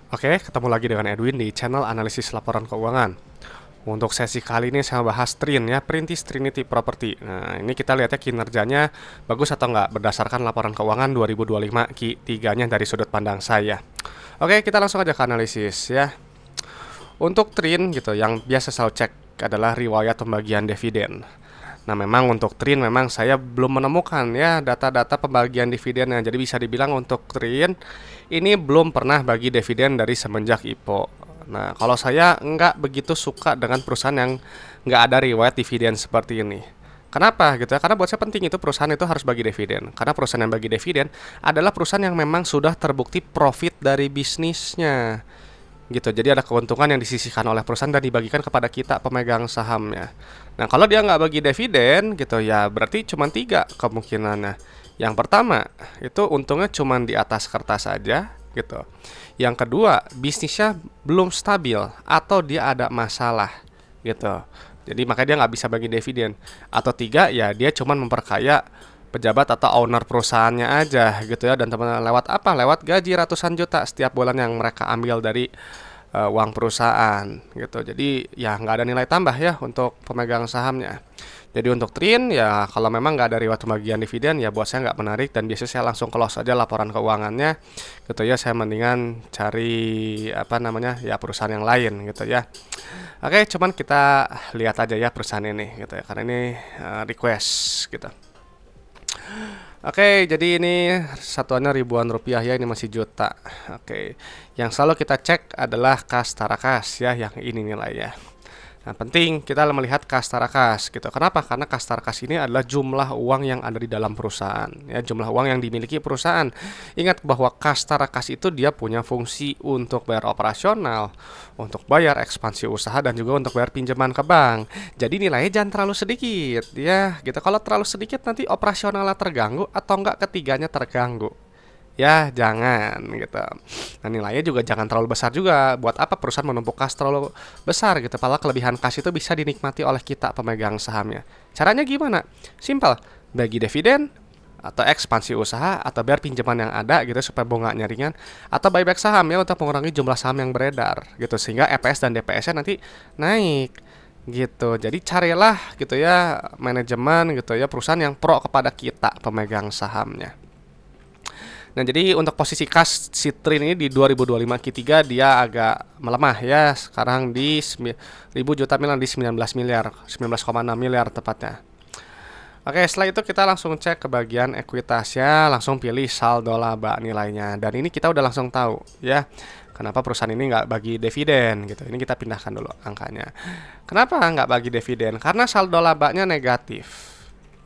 Oke, ketemu lagi dengan Edwin di channel analisis laporan keuangan. Untuk sesi kali ini saya bahas Trin ya, Perintis Trinity Property. Nah, ini kita lihatnya kinerjanya bagus atau enggak berdasarkan laporan keuangan 2025 Q3-nya dari sudut pandang saya. Oke, kita langsung aja ke analisis ya. Untuk Trin gitu, yang biasa saya cek adalah riwayat pembagian dividen. Nah, memang untuk Trin memang saya belum menemukan ya data-data pembagian dividennya. Jadi bisa dibilang untuk Trin ini belum pernah bagi dividen dari semenjak IPO. Nah, kalau saya nggak begitu suka dengan perusahaan yang nggak ada riwayat dividen seperti ini. Kenapa gitu ya? Karena buat saya penting itu perusahaan itu harus bagi dividen. Karena perusahaan yang bagi dividen adalah perusahaan yang memang sudah terbukti profit dari bisnisnya gitu. Jadi ada keuntungan yang disisihkan oleh perusahaan dan dibagikan kepada kita pemegang sahamnya. Nah, kalau dia nggak bagi dividen gitu ya berarti cuma tiga kemungkinannya. Yang pertama itu untungnya cuma di atas kertas saja gitu. Yang kedua bisnisnya belum stabil atau dia ada masalah gitu. Jadi makanya dia nggak bisa bagi dividen. Atau tiga ya dia cuma memperkaya pejabat atau owner perusahaannya aja gitu ya, dan teman lewat apa? Lewat gaji ratusan juta setiap bulan yang mereka ambil dari uang perusahaan gitu. Jadi ya nggak ada nilai tambah ya untuk pemegang sahamnya. Jadi untuk Trin ya kalau memang nggak ada riwayat pembagian dividen ya buat saya nggak menarik, dan biasanya saya langsung close aja laporan keuangannya gitu ya. Saya mendingan cari apa namanya ya perusahaan yang lain gitu ya. Oke, cuman kita lihat aja ya perusahaan ini gitu ya, karena ini request gitu. Oke, jadi ini satuannya ribuan rupiah ya, ini masih juta. Oke, yang selalu kita cek adalah kas tarakas ya, yang ini nilainya. Nah, penting kita melihat kas tarakas gitu. Kenapa? Karena kas tarakas ini adalah jumlah uang yang ada di dalam perusahaan ya, jumlah uang yang dimiliki perusahaan. Ingat bahwa kas tarakas itu dia punya fungsi untuk bayar operasional, untuk bayar ekspansi usaha, dan juga untuk bayar pinjaman ke bank. Jadi nilainya jangan terlalu sedikit ya gitu. Kalau terlalu sedikit nanti operasionalnya terganggu atau enggak ketiganya terganggu. Ya jangan gitu. Nah, nilainya juga jangan terlalu besar juga. Buat apa perusahaan menumpuk kas terlalu besar gitu? Padahal kelebihan kas itu bisa dinikmati oleh kita pemegang sahamnya. Caranya gimana? Simpel, bagi dividen atau ekspansi usaha atau bayar pinjaman yang ada gitu supaya bunganya ringan, atau buyback saham ya untuk mengurangi jumlah saham yang beredar gitu sehingga EPS dan DPS-nya nanti naik gitu. Jadi carilah gitu ya manajemen gitu ya perusahaan yang pro kepada kita pemegang sahamnya. Nah, jadi untuk posisi kas Citrin ini di 2025 Q3 dia agak melemah ya. Sekarang di 1000 juta miliar, di 19 miliar, 19,6 miliar tepatnya. Oke, setelah itu kita langsung cek ke bagian ekuitasnya, langsung pilih saldo laba nilainya. Dan ini kita udah langsung tahu ya, kenapa perusahaan ini nggak bagi dividen gitu. Ini kita pindahkan dulu angkanya. Kenapa nggak bagi dividen? Karena saldo labanya negatif.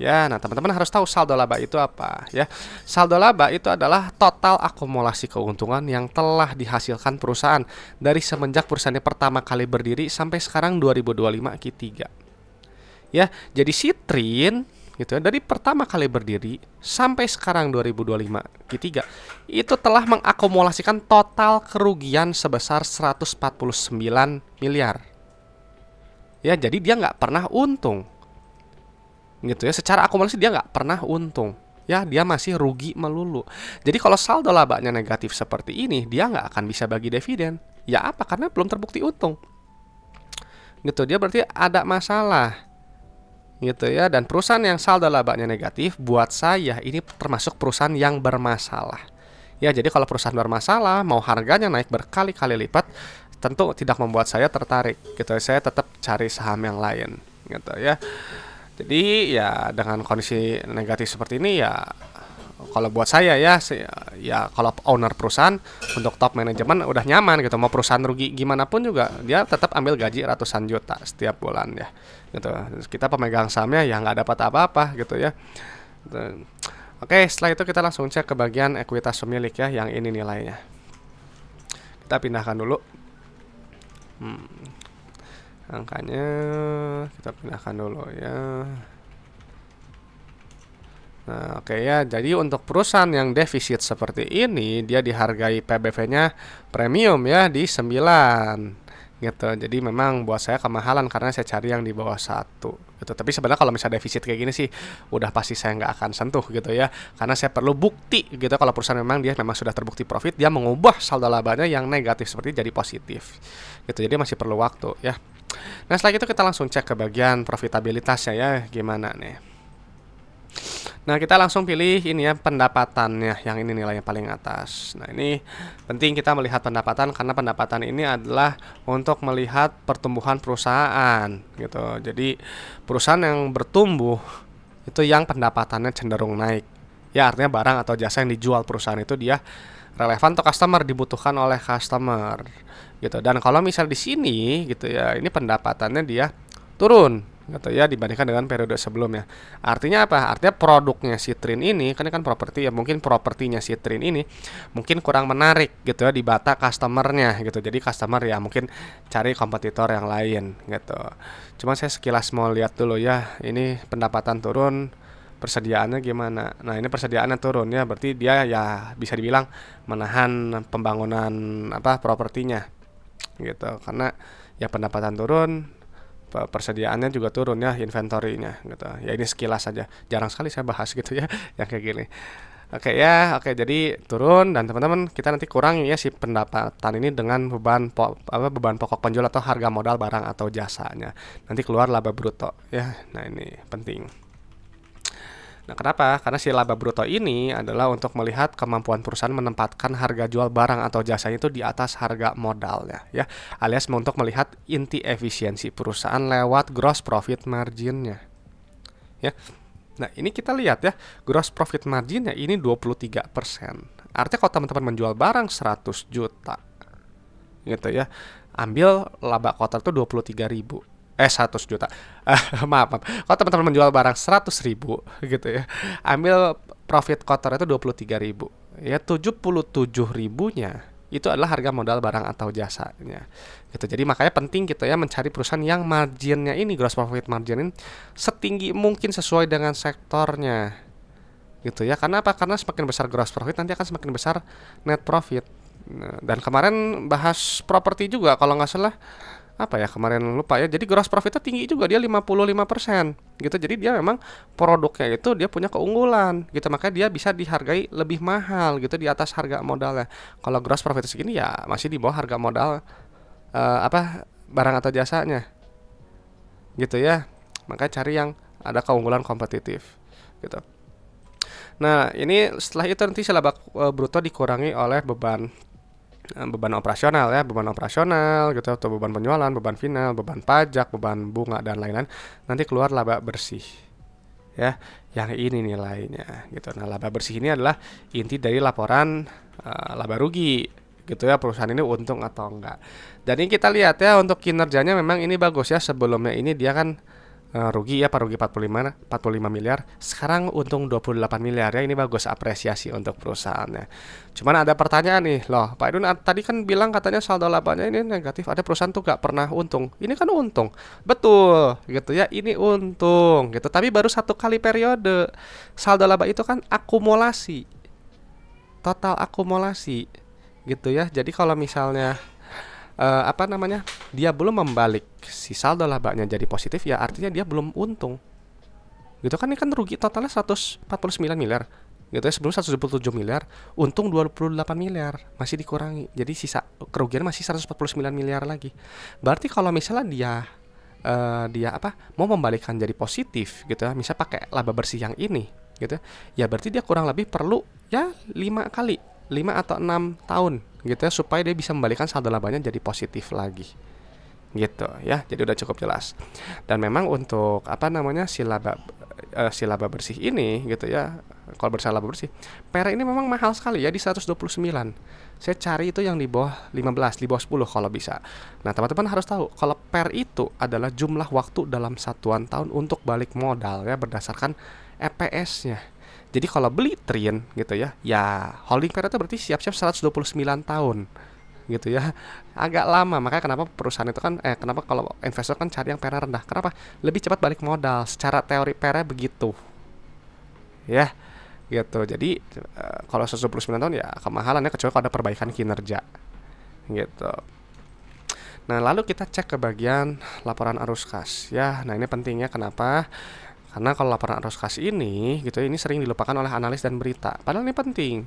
Ya, nah teman-teman harus tahu saldo laba itu apa ya. Saldo laba itu adalah total akumulasi keuntungan yang telah dihasilkan perusahaan dari semenjak perusahaannya pertama kali berdiri sampai sekarang 2025 Q3. Ya, jadi Citrin gitu ya, dari pertama kali berdiri sampai sekarang 2025 Q3 itu telah mengakumulasikan total kerugian sebesar 149 miliar. Ya, jadi dia nggak pernah untung gitu ya. Secara akumulasi dia nggak pernah untung ya, dia masih rugi melulu. Jadi kalau saldo labanya negatif seperti ini, dia nggak akan bisa bagi dividen ya. Apa? Karena belum terbukti untung gitu. Dia berarti ada masalah gitu ya. Dan perusahaan yang saldo labanya negatif buat saya ini termasuk perusahaan yang bermasalah ya. Jadi kalau perusahaan bermasalah mau harganya naik berkali-kali lipat, tentu tidak membuat saya tertarik gitu. Saya tetap cari saham yang lain gitu ya. Jadi ya dengan kondisi negatif seperti ini ya, kalau buat saya ya, ya kalau owner perusahaan untuk top manajemen udah nyaman gitu. Mau perusahaan rugi gimana pun juga dia tetap ambil gaji ratusan juta setiap bulan ya gitu. Kita pemegang sahamnya ya nggak dapat apa-apa gitu ya. Oke, setelah itu kita langsung cek ke bagian ekuitas pemilik ya, yang ini nilainya. Kita pindahkan dulu angkanya, kita pindahkan dulu ya. Nah, oke ya. Jadi untuk perusahaan yang defisit seperti ini, dia dihargai PBV-nya premium ya di 9 gitu. Jadi memang buat saya kemahalan karena saya cari yang di bawah satu gitu. Tapi sebenarnya kalau misalnya defisit kayak gini sih udah pasti saya nggak akan sentuh gitu ya, karena saya perlu bukti gitu kalau perusahaan memang dia memang sudah terbukti profit, dia mengubah saldo labanya yang negatif seperti jadi positif gitu. Jadi masih perlu waktu ya. Nah setelah itu kita langsung cek ke bagian profitabilitasnya ya, gimana nih. Nah, kita langsung pilih ini ya, pendapatannya, yang ini nilai yang paling atas. Nah, ini penting kita melihat pendapatan karena pendapatan ini adalah untuk melihat pertumbuhan perusahaan gitu. Jadi, perusahaan yang bertumbuh itu yang pendapatannya cenderung naik. Ya, artinya barang atau jasa yang dijual perusahaan itu dia relevan untuk customer, dibutuhkan oleh customer gitu. Dan kalau misal di sini gitu ya, ini pendapatannya dia turun gitu ya dibandingkan dengan periode sebelumnya. Artinya apa? Artinya produknya Citrin ini kan properti ya, mungkin propertinya Citrin ini mungkin kurang menarik gitu ya di mata customernya gitu. Jadi customer ya mungkin cari kompetitor yang lain gitu. Cuma saya sekilas mau lihat dulu ya, ini pendapatan turun, persediaannya gimana. Nah, ini persediaannya turun ya, berarti dia ya bisa dibilang menahan pembangunan propertinya gitu. Karena ya pendapatan turun, persediaannya juga turun ya, inventory-nya gitu. Ya ini sekilas saja. Jarang sekali saya bahas gitu ya yang kayak gini. Oke ya, oke jadi turun dan teman-teman kita nanti kurangi ya si pendapatan ini dengan beban pokok penjual atau harga modal barang atau jasanya. Nanti keluar laba bruto ya. Nah, ini penting. Nah, kenapa? Karena si laba bruto ini adalah untuk melihat kemampuan perusahaan menempatkan harga jual barang atau jasanya itu di atas harga modalnya, ya. Alias untuk melihat inti efisiensi perusahaan lewat gross profit marginnya, ya. Nah, ini kita lihat ya, gross profit marginnya ini 23%. Artinya kalau teman-teman menjual barang 100 juta, gitu ya, ambil laba kotor itu 23.000. 100 juta. Maaf. Kalau teman-teman menjual barang 100.000 gitu ya, ambil profit kotor itu 23.000. Ya 77.000-nya itu adalah harga modal barang atau jasanya. Gitu. Jadi makanya penting gitu ya mencari perusahaan yang marginnya ini, gross profit margin ini setinggi mungkin sesuai dengan sektornya. Gitu ya. Karena apa? Karena semakin besar gross profit nanti akan semakin besar net profit. Nah, dan kemarin bahas properti juga kalau nggak salah, kemarin lupa ya. Jadi gross profitnya tinggi juga, dia 55% gitu. Jadi dia memang produknya itu dia punya keunggulan gitu, makanya dia bisa dihargai lebih mahal gitu di atas harga modalnya. Kalau gross profit segini ya masih di bawah harga modal barang atau jasanya gitu ya. Makanya cari yang ada keunggulan kompetitif gitu. Nah, ini setelah itu nanti laba bruto dikurangi oleh beban operasional ya, beban operasional gitu, atau beban penjualan, beban final, beban pajak, beban bunga dan lain-lain. Nanti keluar laba bersih ya, yang ini nilainya gitu. Nah, laba bersih ini adalah inti dari laporan laba rugi gitu ya, perusahaan ini untung atau enggak. Dan ini kita lihat ya, untuk kinerjanya memang ini bagus ya. Sebelumnya ini dia kan rugi ya, rugi 45 miliar, sekarang untung 28 miliar ya. Ini bagus, apresiasi untuk perusahaannya. Cuman ada pertanyaan nih, loh Pak Edun tadi kan bilang katanya saldo labanya ini negatif, ada perusahaan tuh gak pernah untung. Ini kan untung, betul gitu ya, ini untung gitu, tapi baru 1 kali periode. Saldo laba itu kan akumulasi, total akumulasi gitu ya. Jadi kalau misalnya dia belum membalik si saldo labanya jadi positif, ya artinya dia belum untung gitu kan. Ini kan rugi totalnya 149 miliar gitu ya, sebelum 127 miliar, untung 28 miliar, masih dikurangi, jadi sisa kerugian masih 149 miliar lagi. Berarti kalau misalnya dia mau membalikkan jadi positif gitu ya, misal pakai laba bersih yang ini gitu ya, berarti dia kurang lebih perlu ya 5 atau 6 tahun gitu ya, supaya dia bisa membalikkan saldo labanya jadi positif lagi gitu ya. Jadi udah cukup jelas. Dan memang untuk si laba bersih ini gitu ya, kalau laba bersih PR ini memang mahal sekali ya, di 129. Saya cari itu yang di bawah 15, di bawah 10 kalau bisa. Nah, teman-teman harus tahu kalau PR itu adalah jumlah waktu dalam satuan tahun untuk balik modal ya, berdasarkan EPS-nya. Jadi kalau beli Trin gitu ya, holding period itu berarti siap-siap 129 tahun gitu ya. Agak lama, makanya kenapa perusahaan itu kan kenapa kalau investor kan cari yang PR rendah. Kenapa? Lebih cepat balik modal. Secara teori PR begitu. Ya, gitu. Jadi kalau 129 tahun ya kemahalan ya, kecuali kalau ada perbaikan kinerja. Gitu. Nah, lalu kita cek ke bagian laporan arus kas ya. Nah, ini pentingnya kenapa? Karena kalau laporan arus kas ini gitu ini sering dilupakan oleh analis dan berita. Padahal ini penting.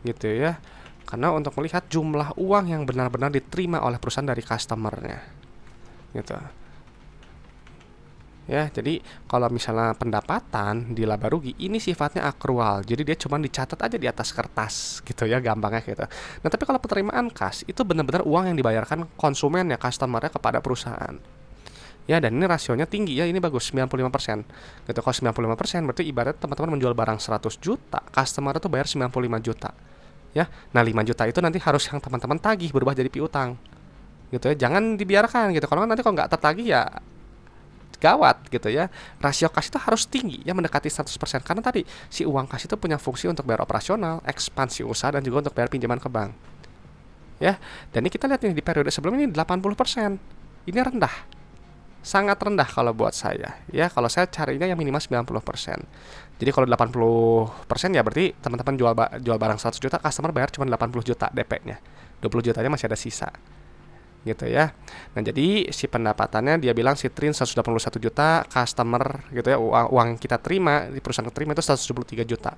Gitu ya. Karena untuk melihat jumlah uang yang benar-benar diterima oleh perusahaan dari customernya. Gitu. Ya, jadi kalau misalnya pendapatan di laba rugi ini sifatnya akrual. Jadi dia cuma dicatat aja di atas kertas gitu ya, gampangnya gitu. Nah, tapi kalau penerimaan kas itu benar-benar uang yang dibayarkan konsumen ya, customernya kepada perusahaan. Ya, dan ini rasionya tinggi ya, ini bagus 95%. Gitu. Kalau 95% berarti ibarat teman-teman menjual barang 100 juta, customer itu bayar 95 juta. Ya. Nah, 5 juta itu nanti harus yang teman-teman tagih berubah jadi piutang. Gitu ya. Jangan dibiarkan gitu. Kalau nanti kalau nggak tertagih ya gawat gitu ya. Rasio kas itu harus tinggi ya, mendekati 100% karena tadi si uang kas itu punya fungsi untuk bayar operasional, ekspansi usaha dan juga untuk bayar pinjaman ke bank. Ya. Dan ini kita lihat nih di periode sebelumnya ini 80%. Ini rendah. Sangat rendah kalau buat saya. Ya, kalau saya carinya yang minimal 90%. Jadi kalau 80% ya berarti teman-teman jual barang 100 juta, customer bayar cuma 80 juta DP-nya. 20 jutanya masih ada sisa. Gitu ya. Nah, jadi si pendapatannya dia bilang si Trin 181 juta, customer gitu ya, uang yang kita terima di perusahaan terima itu 173 juta.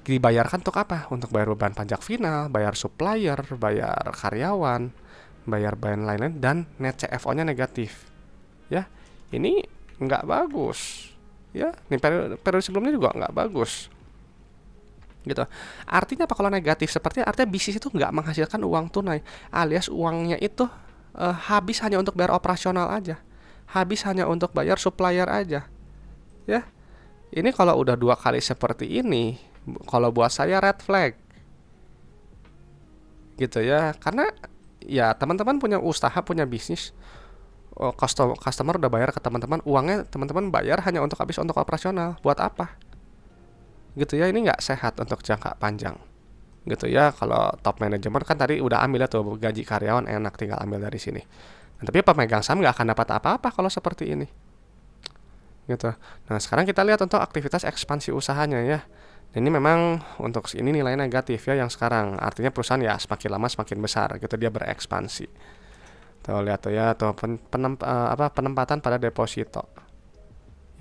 Dibayarkan untuk apa? Untuk bayar beban pajak final, bayar supplier, bayar karyawan, bayar lain-lain dan net CFO-nya negatif. Ya, ini nggak bagus. Ya, ini periode sebelumnya juga nggak bagus. Gitu. Artinya apa kalau negatif? Sepertinya artinya bisnis itu nggak menghasilkan uang tunai, alias uangnya itu habis hanya untuk bayar operasional aja, habis hanya untuk bayar supplier aja. Ya, ini kalau udah 2 kali seperti ini, kalau buat saya red flag. Gitu ya, karena ya teman-teman punya usaha, punya bisnis, customer udah bayar ke teman-teman, uangnya teman-teman bayar hanya untuk habis untuk operasional. Buat apa? Gitu ya, ini nggak sehat untuk jangka panjang. Gitu ya, kalau top manajemen kan tadi udah ambil ya tuh gaji karyawan, enak tinggal ambil dari sini. Nah, tapi pemegang saham nggak akan dapat apa-apa kalau seperti ini. Gitu. Nah, sekarang kita lihat untuk aktivitas ekspansi usahanya ya. Dan ini memang untuk ini nilai negatif ya yang sekarang. Artinya perusahaan ya semakin lama semakin besar gitu, dia berekspansi. Tuh lihat tuh ya, tuh penempatan pada deposito.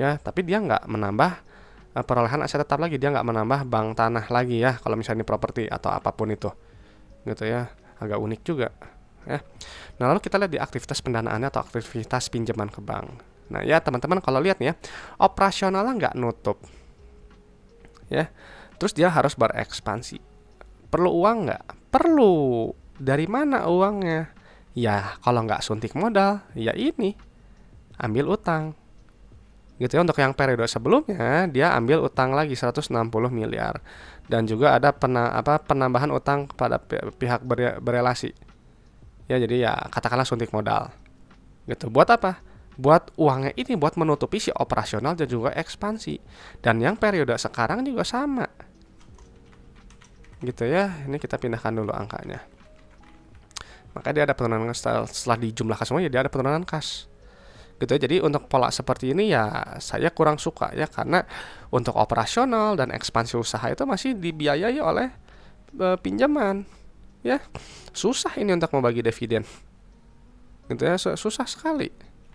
Ya, tapi dia nggak menambah perolehan aset tetap lagi, dia nggak menambah bank tanah lagi ya kalau misalnya ini properti atau apapun itu. Gitu ya, agak unik juga ya. Nah, lalu kita lihat di aktivitas pendanaannya atau aktivitas pinjaman ke bank. Nah ya teman-teman, kalau lihat nih ya, operasionalnya nggak nutup ya, terus dia harus berekspansi. Perlu uang nggak? Perlu. Dari mana uangnya? Ya kalau nggak suntik modal, ya ini ambil utang. Gitu ya. Untuk yang periode sebelumnya dia ambil utang lagi 160 miliar dan juga ada penambahan utang kepada pihak berelasi. Ya, jadi ya katakanlah suntik modal. Gitu. Buat apa? Buat uangnya ini buat menutupi si operasional dan juga ekspansi. Dan yang periode sekarang juga sama. Gitu ya. Ini kita pindahkan dulu angkanya. Maka dia ada penurunan setelah dijumlahkan semua ya dia ada penurunan kas. Gitu ya. Jadi untuk pola seperti ini ya saya kurang suka ya, karena untuk operasional dan ekspansi usaha itu masih dibiayai oleh pinjaman ya. Susah ini untuk membagi dividen gitu ya, susah sekali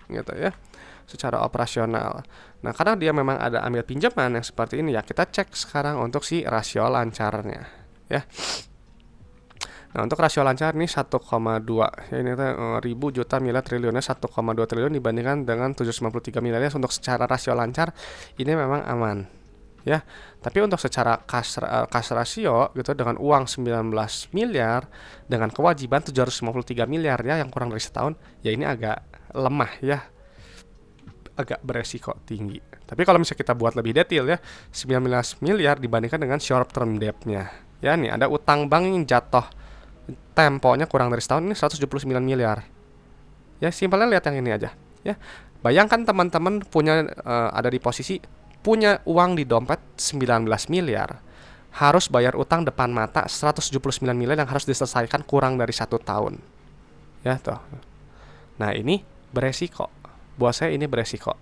gitu ya secara operasional. Nah, karena dia memang ada ambil pinjaman yang seperti ini ya, kita cek sekarang untuk si rasio lancarnya ya. Nah, untuk rasio lancar ini 1,2 ya, ini ribu juta miliar triliunnya 1,2 triliun dibandingkan dengan 793 miliarnya. Untuk secara rasio lancar ini memang aman ya. Tapi untuk secara kas rasio gitu dengan uang 19 miliar dengan kewajiban 753 miliar ya yang kurang dari setahun, ya ini agak lemah ya. Agak beresiko tinggi. Tapi kalau misalnya kita buat lebih detail ya, 19 miliar dibandingkan dengan short term debt-nya. Ya nih ada utang bank yang jatuh temponya kurang dari setahun, ini 179 miliar. Ya simpelnya lihat yang ini aja ya. Bayangkan teman-teman punya ada di posisi punya uang di dompet 19 miliar, harus bayar utang depan mata 179 miliar yang harus diselesaikan kurang dari 1 tahun. Ya toh. Nah, ini beresiko. Buat saya ini beresiko.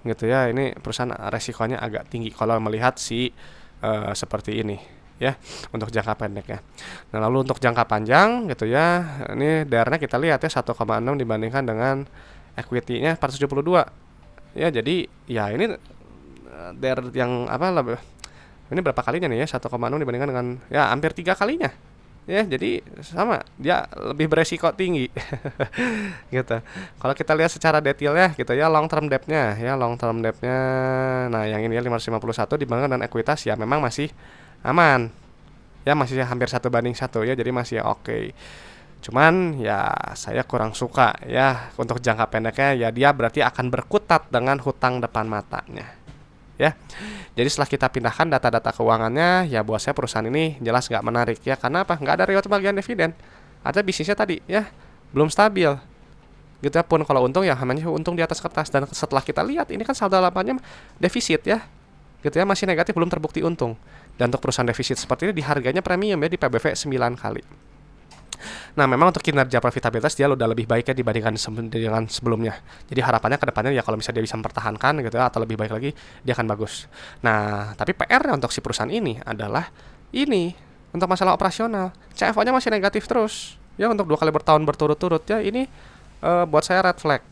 Gitu ya, ini perusahaan resikonya agak tinggi kalau melihat si seperti ini ya untuk jangka pendek ya. Nah, lalu untuk jangka panjang gitu ya, ini DR-nya kita lihat ya 1,6 dibandingkan dengan equity-nya 472. Ya, jadi ya ini DR yang apa lebih, ini berapa kalinya nih ya, 1,6 dibandingkan dengan ya hampir 3 kalinya. Ya, jadi sama, dia lebih beresiko tinggi. Gitu. Kalau kita lihat secara detail ya gitu ya, long term debt-nya ya, long term debt-nya. Nah, yang ini ya 551 dibandingkan dengan ekuitas ya memang masih aman. Ya masih hampir 1:1 ya, jadi masih oke. Cuman ya saya kurang suka ya untuk jangka pendeknya, ya dia berarti akan berkutat dengan hutang depan matanya. Ya, jadi setelah kita pindahkan data-data keuangannya, ya buat saya perusahaan ini jelas nggak menarik ya. Karena apa? Nggak ada reward bagian dividen. Ada bisnisnya tadi ya belum stabil. Gitu ya, pun kalau untung ya namanya untung di atas kertas. Dan setelah kita lihat ini kan saldo labanya defisit ya. Gitu ya, masih negatif, belum terbukti untung. Dan untuk perusahaan defisit seperti ini di harganya premium ya, di PBV 9 kali. Nah, memang untuk kinerja profitabilitas dia udah lebih baik ya dibandingkan dengan sebelumnya. Jadi harapannya ke depannya ya kalau misalnya dia bisa mempertahankan gitu ya, atau lebih baik lagi, dia akan bagus. Nah, tapi PR-nya untuk si perusahaan ini adalah ini untuk masalah operasional. CFO-nya masih negatif terus. Ya untuk 2 kali bertahun berturut-turut ya, ini buat saya red flag.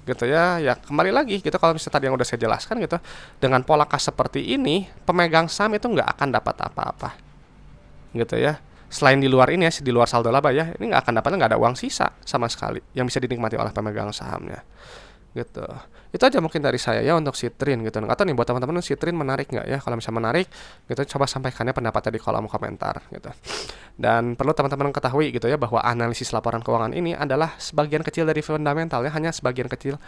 Gitu ya. Ya kembali lagi gitu, kalau misalnya tadi yang udah saya jelaskan gitu, dengan pola kas seperti ini, pemegang saham itu nggak akan dapat apa-apa. Gitu ya. Selain di luar ini ya, di luar saldo laba ya, ini nggak ada uang sisa sama sekali yang bisa dinikmati oleh pemegang sahamnya. Gitu. Itu aja mungkin dari saya ya untuk Citrin gitu. Nggak tahu nih buat teman-teman Citrin menarik nggak ya? Kalau misalnya menarik gitu, coba sampaikannya pendapatnya di kolom komentar gitu. Dan perlu teman-teman ketahui gitu ya, bahwa analisis laporan keuangan ini adalah sebagian kecil dari fundamental ya, hanya sebagian kecil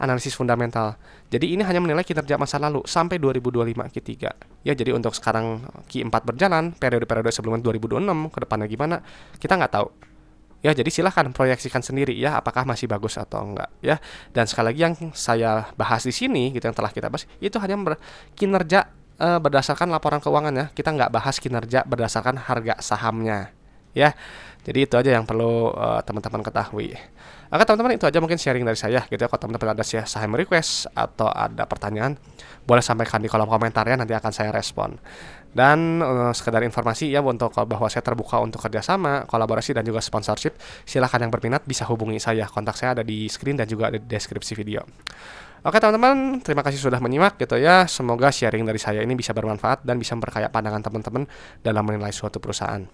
analisis fundamental. Jadi ini hanya menilai kinerja masa lalu sampai 2025 Q3. Ya, jadi untuk sekarang Q4 berjalan, periode-periode sebelumnya 2026 ke depannya gimana, kita nggak tahu. Ya, jadi silahkan proyeksikan sendiri ya, apakah masih bagus atau enggak ya. Dan sekali lagi yang saya bahas di sini gitu, yang telah kita bahas itu hanya kinerja berdasarkan laporan keuangannya. Kita nggak bahas kinerja berdasarkan harga sahamnya ya. Jadi itu aja yang perlu teman-teman ketahui. Oke teman-teman, itu aja mungkin sharing dari saya gitu ya. Kalau teman-teman ada saham request atau ada pertanyaan, boleh sampaikan di kolom komentar ya, nanti akan saya respon. Dan sekedar informasi ya, untuk bahwa saya terbuka untuk kerjasama, kolaborasi dan juga sponsorship. Silahkan yang berminat bisa hubungi saya. Kontak saya ada di screen dan juga ada di deskripsi video. Oke teman-teman, terima kasih sudah menyimak gitu ya. Semoga sharing dari saya ini bisa bermanfaat dan bisa memperkaya pandangan teman-teman dalam menilai suatu perusahaan.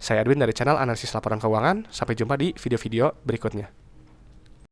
Saya Edwin dari channel Analisis Laporan Keuangan. Sampai jumpa di video-video berikutnya.